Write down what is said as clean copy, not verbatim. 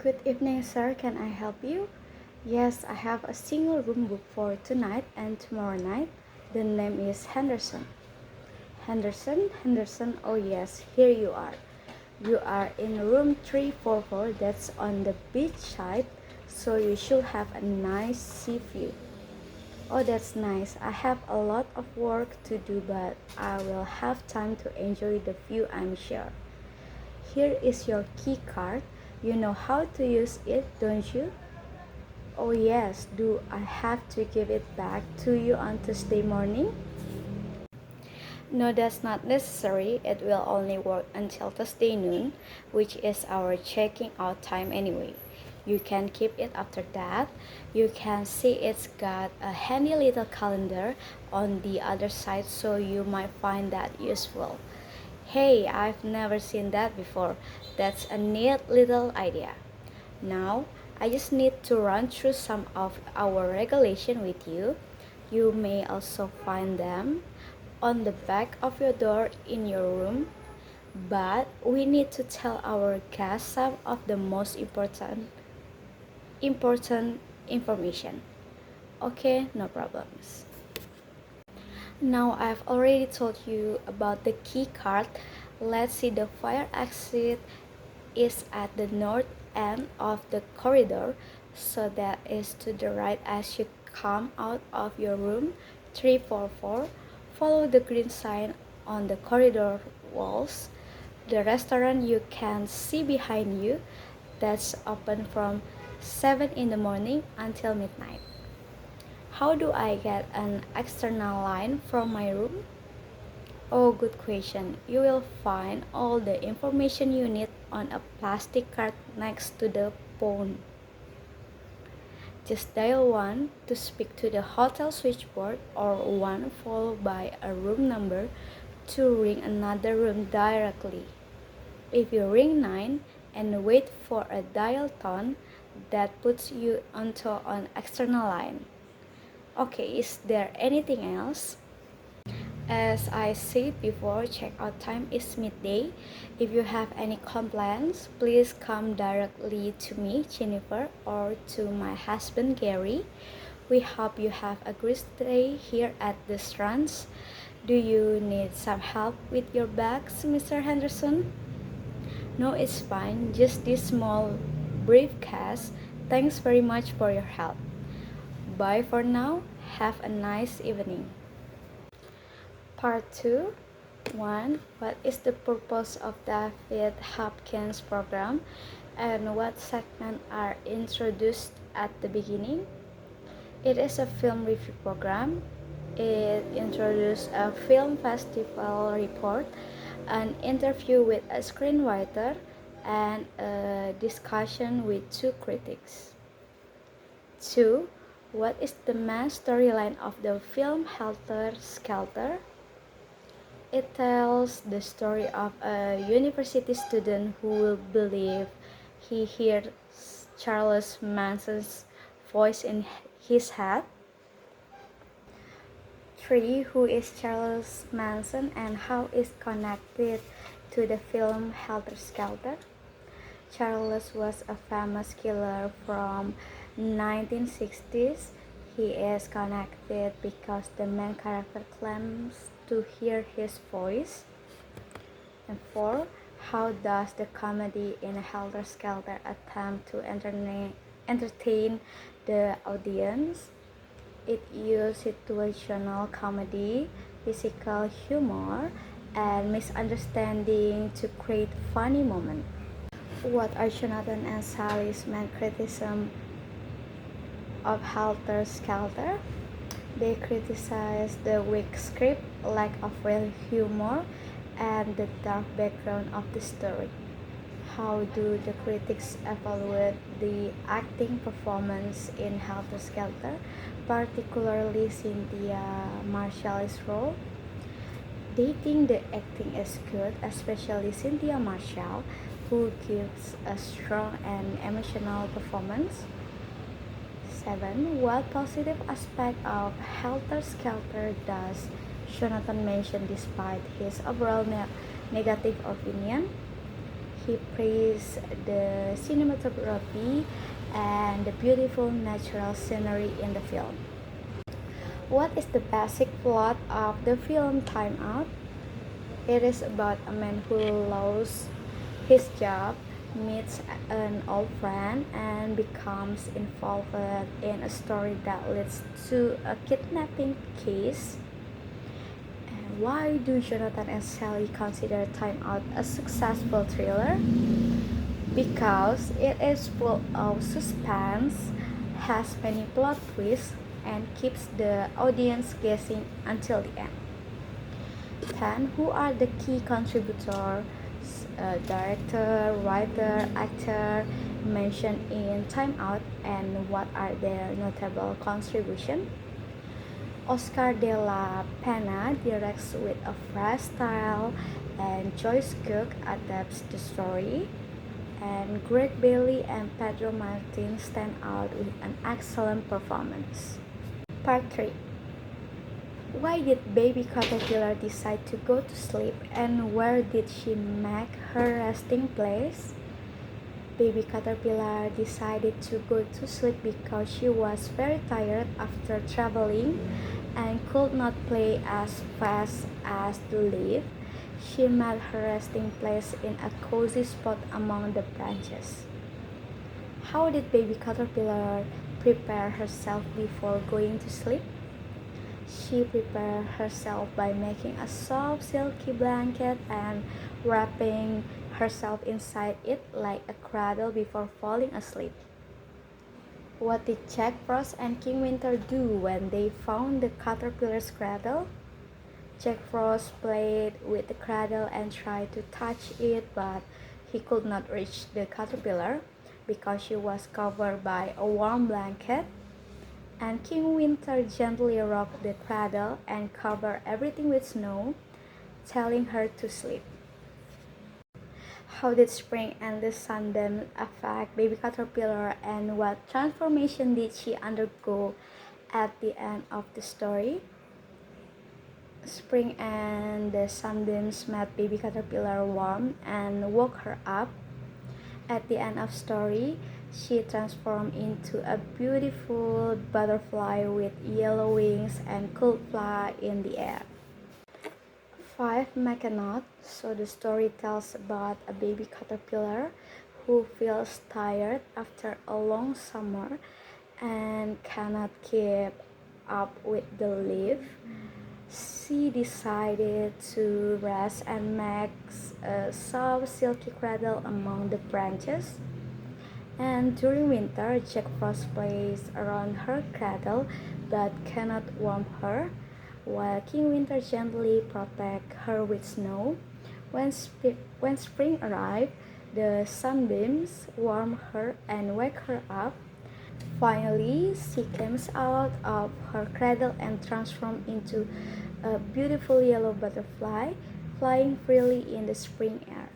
Good evening, sir. Can I help you? Yes, I have a single room booked for tonight and tomorrow night. The name is Henderson. Henderson. Oh, yes, here you are. You are in room 344, that's on the beach side, so you should have a nice sea view. Oh, that's nice. I have a lot of work to do, but I will have time to enjoy the view, I'm sure. Here is your key card. You know how to use it, don't you? Oh yes, do I have to give it back to you on Tuesday morning? No, that's not necessary. It will only work until Thursday noon, which is our checking out time anyway. You can keep it after that. You can see it's got a handy little calendar on the other side, so you might find that useful. Hey, I've never seen that before. That's a neat little idea. Now, I just need to run through some of our regulation with you. You may also find them on the back of your door in your room, but we need to tell our guests some of the most important information. Okay, no problems. Now I've already told you about the key card. Let's see, the fire exit is at the north end of the corridor, so that is to the right as you come out of your room 344. Follow the green sign on the corridor walls. The restaurant you can see behind you, that's open from 7 in the morning until midnight. How do I get an external line from my room? Oh, good question. You will find all the information you need on a plastic card next to the phone. Just dial 1 to speak to the hotel switchboard, or 1 followed by a room number to ring another room directly. If you ring 9 and wait for a dial tone, that puts you onto an external line. Okay, is there anything else? As I said before, checkout time is midday. If you have any complaints, please come directly to me, Jennifer, or to my husband, Gary. We hope you have a great stay here at the Strands. Do you need some help with your bags, Mr. Henderson? No, it's fine. Just this small briefcase. Thanks very much for your help. Bye for now. Have a nice evening. Part 2. 1. What is the purpose of David Hopkins program, and what segments are introduced at the beginning? It is a film review program. It introduces a film festival report, an interview with a screenwriter, and a discussion with two critics. 2. What is the main storyline of the film Helter Skelter? It tells the story of a university student who will believe he hears Charles Manson's voice in his head. 3. Who is Charles Manson and how is connected to the film Helter Skelter? Charles was a famous killer from 1960s. He is connected because the main character claims to hear his voice. And 4. How does the comedy in Helter Skelter attempt to entertain the audience? It uses situational comedy, physical humor, and misunderstanding to create funny moments. What are Jonathan and Sally's main criticism of Helter Skelter? They criticize the weak script, lack of real humor, and the dark background of the story. How do the critics evaluate the acting performance in Helter Skelter, particularly Cynthia Marshall's role? They think the acting is good, especially Cynthia Marshall, who gives a strong and emotional performance. 7. What positive aspect of Helter Skelter does Jonathan mention despite his overall negative opinion? He praised the cinematography and the beautiful natural scenery in the film. What is the basic plot of the film Time Out? It is about a man who lost his job, meets an old friend, and becomes involved in a story that leads to a kidnapping case. And why do Jonathan and Sally consider Time Out a successful thriller? Because it is full of suspense, has many plot twists, and keeps the audience guessing until the end. 10. Who are the key contributors, director, writer, actor mentioned in Time Out, and what are their notable contributions? Oscar de la Pena directs with a fresh style, and Joyce Cook adapts the story, and Greg Bailey and Pedro Martin stand out with an excellent performance. Part 3. Why did Baby Caterpillar decide to go to sleep, and where did she make her resting place? Baby Caterpillar decided to go to sleep because she was very tired after traveling and could not play as fast as the leaf. She made her resting place in a cozy spot among the branches. How did Baby Caterpillar prepare herself before going to sleep? She prepared herself by making a soft silky blanket and wrapping herself inside it like a cradle before falling asleep. What did Jack Frost and King Winter do when they found the caterpillar's cradle? Jack Frost played with the cradle and tried to touch it, but he could not reach the caterpillar because she was covered by a warm blanket. And King Winter gently rocked the cradle and covered everything with snow, telling her to sleep. How did Spring and the Sunbeam affect Baby Caterpillar, and what transformation did she undergo at the end of the story? Spring and the Sunbeams made Baby Caterpillar warm and woke her up. At the end of story, she transformed into a beautiful butterfly with yellow wings and could fly in the air. 5. Make a knot. So the story tells about a baby caterpillar who feels tired after a long summer and cannot keep up with the leaf. She decided to rest and makes a soft silky cradle among the branches. And during winter, Jack Frost plays around her cradle but cannot warm her, while King Winter gently protects her with snow. When spring arrives, the sunbeams warm her and wake her up. Finally, she comes out of her cradle and transforms into a beautiful yellow butterfly, flying freely in the spring air.